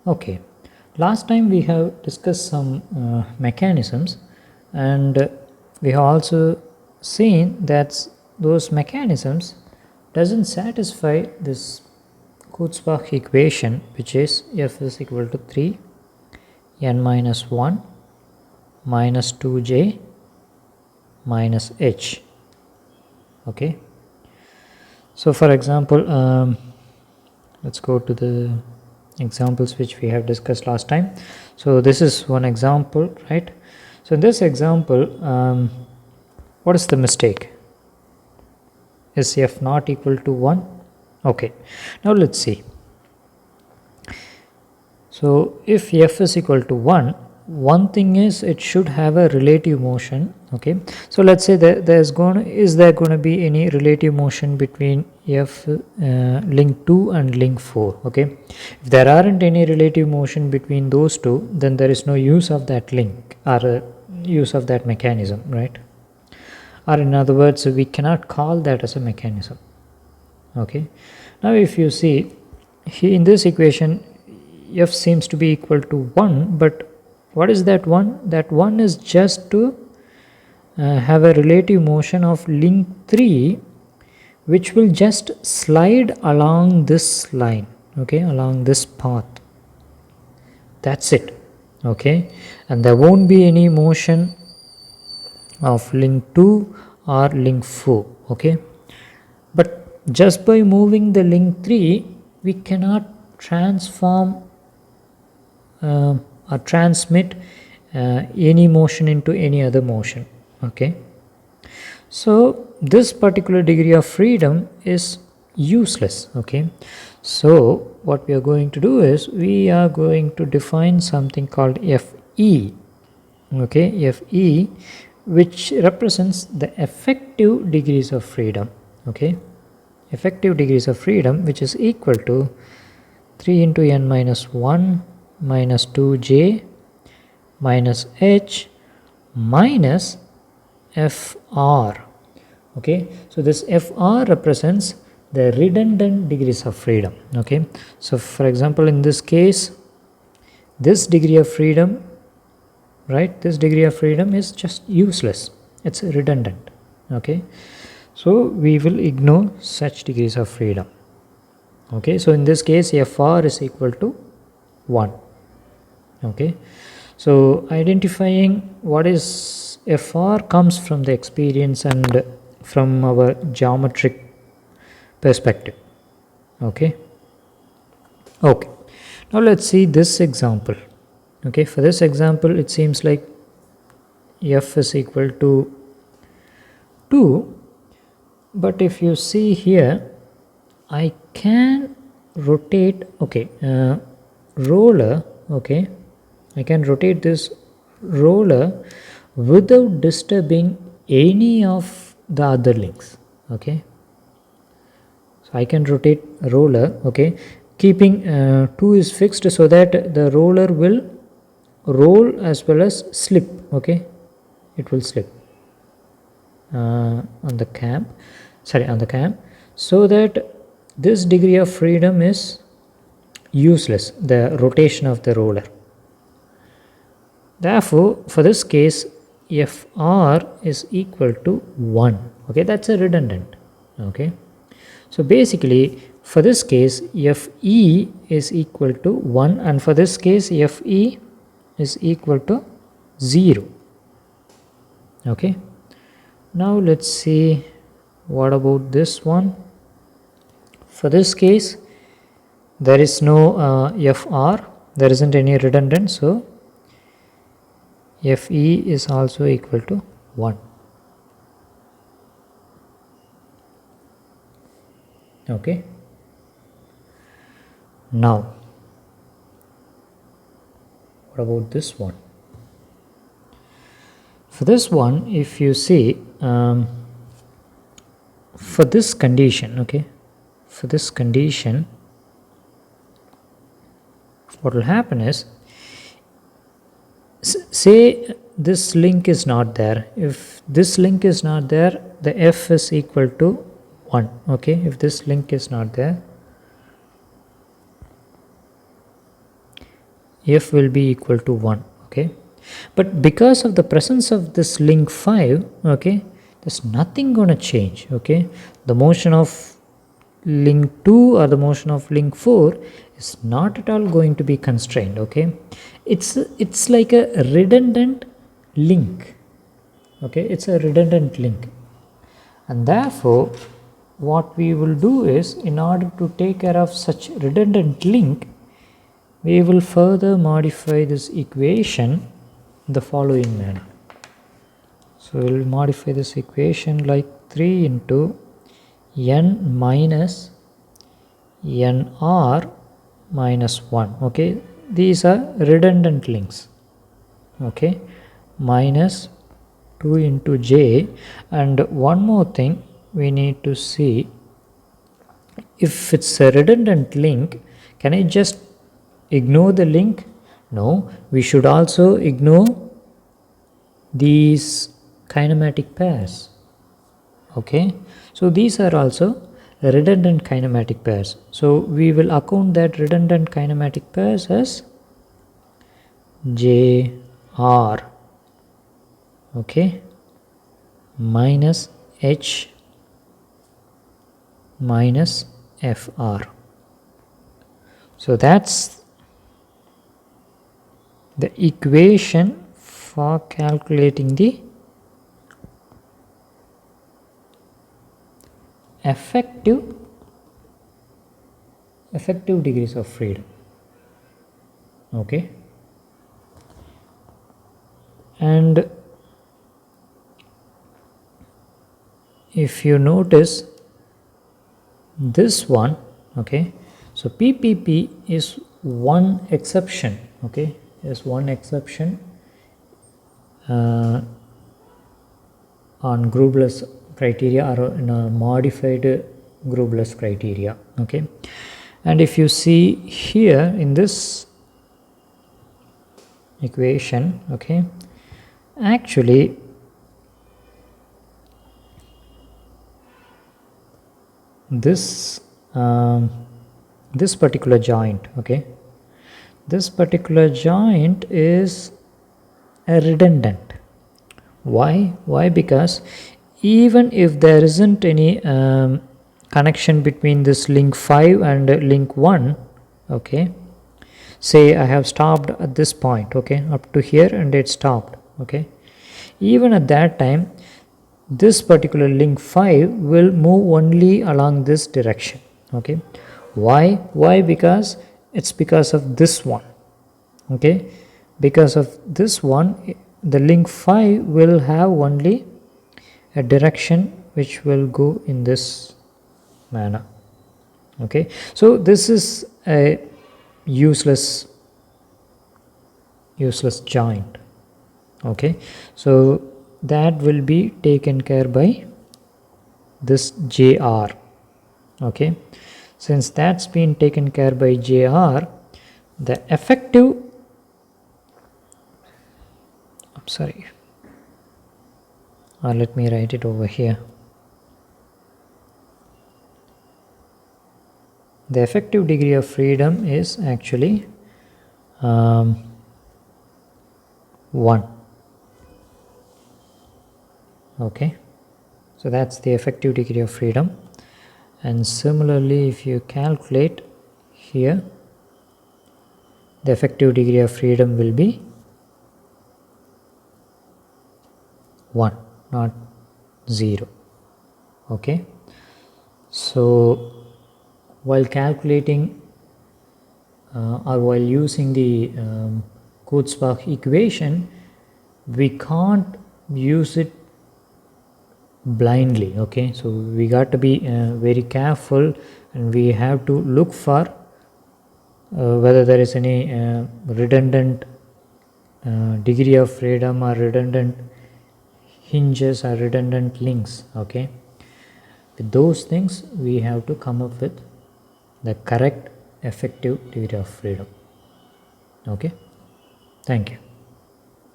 Okay, last time we have discussed some mechanisms, and we have also seen that those mechanisms doesn't satisfy this Kurzbach equation, which is F is equal to 3 n minus 1 minus 2j minus h. Okay, so for example, let's go to the examples which we have discussed last time. So this is one example, right? So in this example, what is the mistake? Is f not equal to 1? Okay, now let's see. So if f is equal to 1, one thing is it should have a relative motion. Okay, so let's say that is there going to be any relative motion between f link 2 and link 4? Okay, if there aren't any relative motion between those two, then there is no use of that link or use of that mechanism, right? Or in other words, we cannot call that as a mechanism. Okay, now if you see here in this equation, f seems to be equal to 1, but what is that 1? That 1 is just to have a relative motion of link 3, which will just slide along this line, okay, along this path. That's it. Okay, and there won't be any motion of link 2 or link 4. Okay, but just by moving the link 3, we cannot transform or transmit any motion into any other motion. Okay, so this particular degree of freedom is useless. Okay, so what we are going to do is we are going to define something called Fe. Okay, Fe, which represents the effective degrees of freedom. Okay, effective degrees of freedom, which is equal to 3 into n minus 1 minus 2j minus h minus fr. Okay, so this fr represents the redundant degrees of freedom. Okay, so for example, in this case, this degree of freedom, right, this degree of freedom is just useless, it's redundant. Okay, so we will ignore such degrees of freedom. Okay, so in this case, fr is equal to 1. Okay, so identifying what is fr comes from the experience and from our geometric perspective. Okay, now let's see this example. Okay, for this example, it seems like f is equal to 2, but if you see here, I can rotate, okay, roller, okay, I can rotate this roller without disturbing any of the other links. Okay, so I can rotate roller, okay, keeping 2 is fixed so that the roller will roll as well as slip. Okay, it will slip on the cam, so that this degree of freedom is useless, the rotation of the roller. Therefore, for this case, fr is equal to 1. Okay, that's a redundant. Okay, so basically for this case, fe is equal to 1, and for this case, fe is equal to 0. Okay, now let's see what about this one. For this case, there is no fr, there isn't any redundant, so fe is also equal to 1. Okay, now what about this one? For this one, if you see, for this condition, okay, for this condition, what will happen is, say this link is not there. If this link is not there, the f is equal to 1. Okay, if this link is not there, f will be equal to 1. Okay, but because of the presence of this link 5, okay, there's nothing gonna change. Okay, the motion of link 2 or the motion of link 4 is not at all going to be constrained. Okay, it's like a redundant link. Okay, it's a redundant link, and therefore what we will do is, in order to take care of such redundant link, we will further modify this equation in the following manner. So we will modify this equation like 3 into n minus nr minus 1. Okay, these are redundant links. Okay, minus 2 into j, and one more thing we need to see, if it's a redundant link, can I just ignore the link? No, we should also ignore these kinematic pairs. Okay, so these are also redundant kinematic pairs. So we will account that redundant kinematic pairs as JR, okay, minus H minus FR. So that's the equation for calculating the effective degrees of freedom. Okay, and if you notice this one, okay, so PPP is one exception. Okay, is one exception on Grubler's criteria, or in a modified Grubler's criteria. Okay, and if you see here in this equation, okay, actually this this particular joint, okay, this particular joint is a redundant. Why? Because even if there isn't any connection between this link 5 and link 1, okay, say I have stopped at this point, okay, up to here, and it stopped, okay, even at that time this particular link 5 will move only along this direction. Okay, why? Because it's because of this one. Okay, because of this one, the link 5 will have only a direction which will go in this manner. Okay, so this is a useless joint. Okay, so that will be taken care by this JR. Okay, since that's been taken care by JR, the effective, I'm sorry, or let me write it over here. The effective degree of freedom is actually 1. Okay, so that's the effective degree of freedom. And similarly, if you calculate here, the effective degree of freedom will be 1, not 0. Okay, so while calculating or while using the Kurzbach equation, we can't use it blindly. Okay, so we got to be very careful, and we have to look for whether there is any redundant degree of freedom, or redundant hinges, or redundant links. Okay, with those things we have to come up with the correct effective degree of freedom. Okay, thank you.